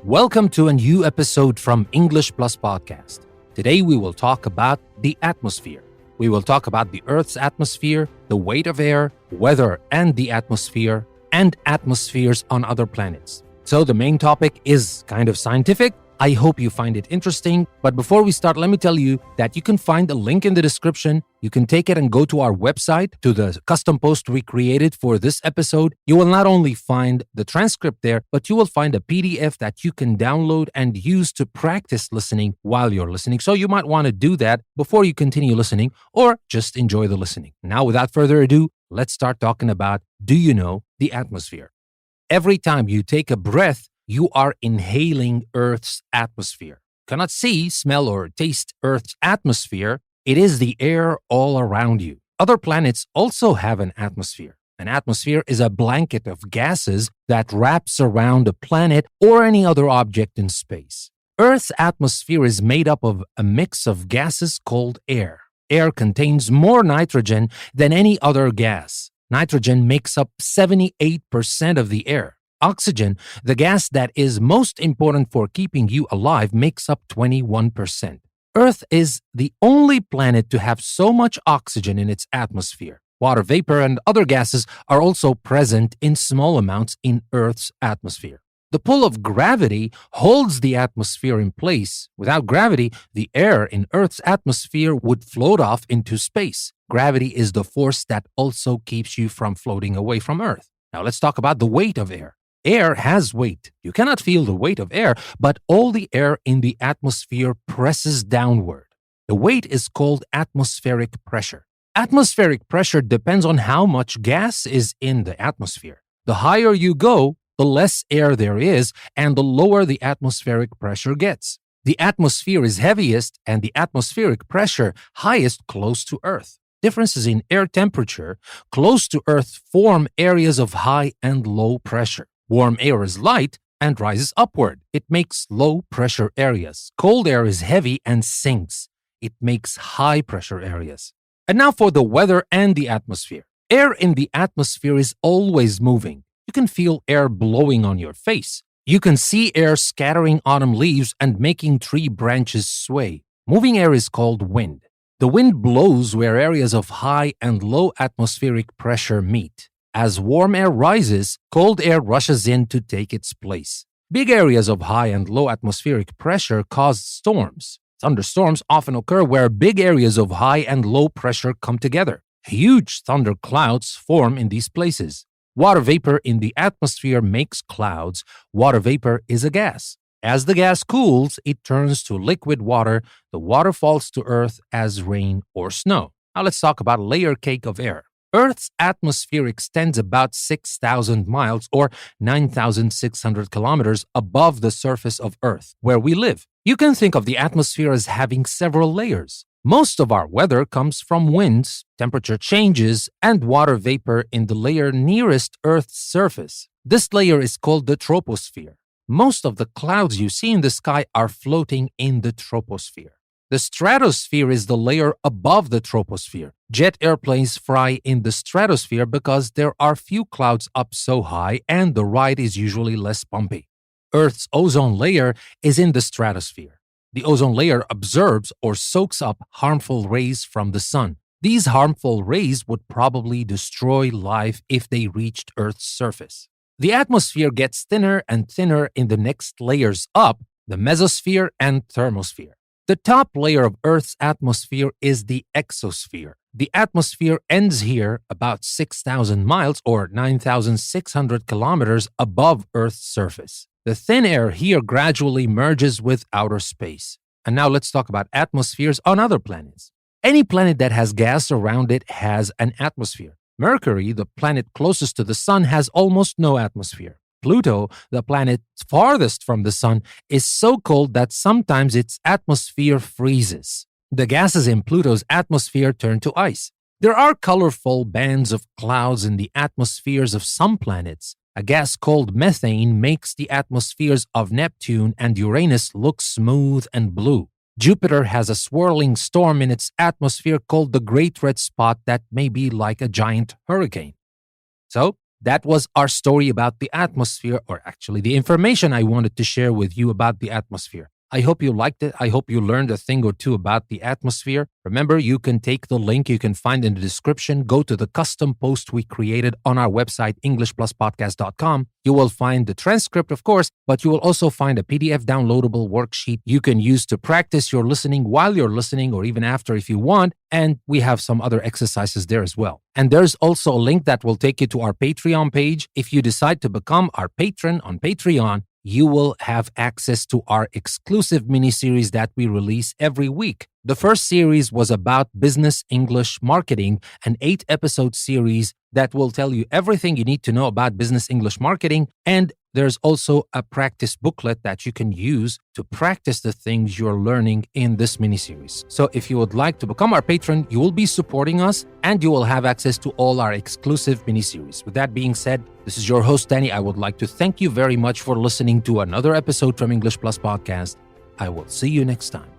Welcome to a new episode from English Plus Podcast. Today we will talk about the atmosphere. We will talk about the Earth's atmosphere, the weight of air, weather and the atmosphere, and atmospheres on other planets. So the main topic is kind of scientific. I hope you find it interesting. But before we start, let me tell you that you can find a link in the description. You can take it and go to our website, to the custom post we created for this episode. You will not only find the transcript there, but you will find a PDF that you can download and use to practice listening while you're listening. So you might want to do that before you continue listening or just enjoy the listening. Now, without further ado, let's start talking about, do you know the atmosphere? Every time you take a breath, you are inhaling Earth's atmosphere. You cannot see, smell, or taste Earth's atmosphere. It is the air all around you. Other planets also have an atmosphere. An atmosphere is a blanket of gases that wraps around a planet or any other object in space. Earth's atmosphere is made up of a mix of gases called air. Air contains more nitrogen than any other gas. Nitrogen makes up 78% of the air. Oxygen, the gas that is most important for keeping you alive, makes up 21%. Earth is the only planet to have so much oxygen in its atmosphere. Water vapor and other gases are also present in small amounts in Earth's atmosphere. The pull of gravity holds the atmosphere in place. Without gravity, the air in Earth's atmosphere would float off into space. Gravity is the force that also keeps you from floating away from Earth. Now let's talk about the weight of air. Air has weight. You cannot feel the weight of air, but all the air in the atmosphere presses downward. The weight is called atmospheric pressure. Atmospheric pressure depends on how much gas is in the atmosphere. The higher you go, the less air there is, and the lower the atmospheric pressure gets. The atmosphere is heaviest and the atmospheric pressure highest close to Earth. Differences in air temperature close to Earth form areas of high and low pressure. Warm air is light and rises upward. It makes low-pressure areas. Cold air is heavy and sinks. It makes high-pressure areas. And now for the weather and the atmosphere. Air in the atmosphere is always moving. You can feel air blowing on your face. You can see air scattering autumn leaves and making tree branches sway. Moving air is called wind. The wind blows where areas of high and low atmospheric pressure meet. As warm air rises, cold air rushes in to take its place. Big areas of high and low atmospheric pressure cause storms. Thunderstorms often occur where big areas of high and low pressure come together. Huge thunder clouds form in these places. Water vapor in the atmosphere makes clouds. Water vapor is a gas. As the gas cools, it turns to liquid water. The water falls to Earth as rain or snow. Now let's talk about a layer cake of air. Earth's atmosphere extends about 6,000 miles or 9,600 kilometers above the surface of Earth, where we live. You can think of the atmosphere as having several layers. Most of our weather comes from winds, temperature changes, and water vapor in the layer nearest Earth's surface. This layer is called the troposphere. Most of the clouds you see in the sky are floating in the troposphere. The stratosphere is the layer above the troposphere. Jet airplanes fly in the stratosphere because there are few clouds up so high and the ride is usually less bumpy. Earth's ozone layer is in the stratosphere. The ozone layer absorbs or soaks up harmful rays from the sun. These harmful rays would probably destroy life if they reached Earth's surface. The atmosphere gets thinner and thinner in the next layers up, the mesosphere and thermosphere. The top layer of Earth's atmosphere is the exosphere. The atmosphere ends here about 6,000 miles or 9,600 kilometers above Earth's surface. The thin air here gradually merges with outer space. And now let's talk about atmospheres on other planets. Any planet that has gas around it has an atmosphere. Mercury, the planet closest to the sun, has almost no atmosphere. Pluto, the planet farthest from the sun, is so cold that sometimes its atmosphere freezes. The gases in Pluto's atmosphere turn to ice. There are colorful bands of clouds in the atmospheres of some planets. A gas called methane makes the atmospheres of Neptune and Uranus look smooth and blue. Jupiter has a swirling storm in its atmosphere called the Great Red Spot that may be like a giant hurricane. So, That was our story about the atmosphere, or actually the information I wanted to share with you about the atmosphere. I hope you liked it. I hope you learned a thing or two about the atmosphere. Remember, you can take the link you can find in the description, go to the custom post we created on our website, EnglishPlusPodcast.com. You will find the transcript, of course, but you will also find a PDF downloadable worksheet you can use to practice your listening while you're listening, or even after if you want. And we have some other exercises there as well. And there's also a link that will take you to our Patreon page. If you decide to become our patron on Patreon, you will have access to our exclusive mini-series that we release every week. The first series was about business English marketing, an 8-episode series that will tell you everything you need to know about business English marketing. And there's also a practice booklet that you can use to practice the things you're learning in this mini-series. So if you would like to become our patron, you will be supporting us and you will have access to all our exclusive mini-series. With that being said, this is your host, Danny. I would like to thank you very much for listening to another episode from English Plus Podcast. I will see you next time.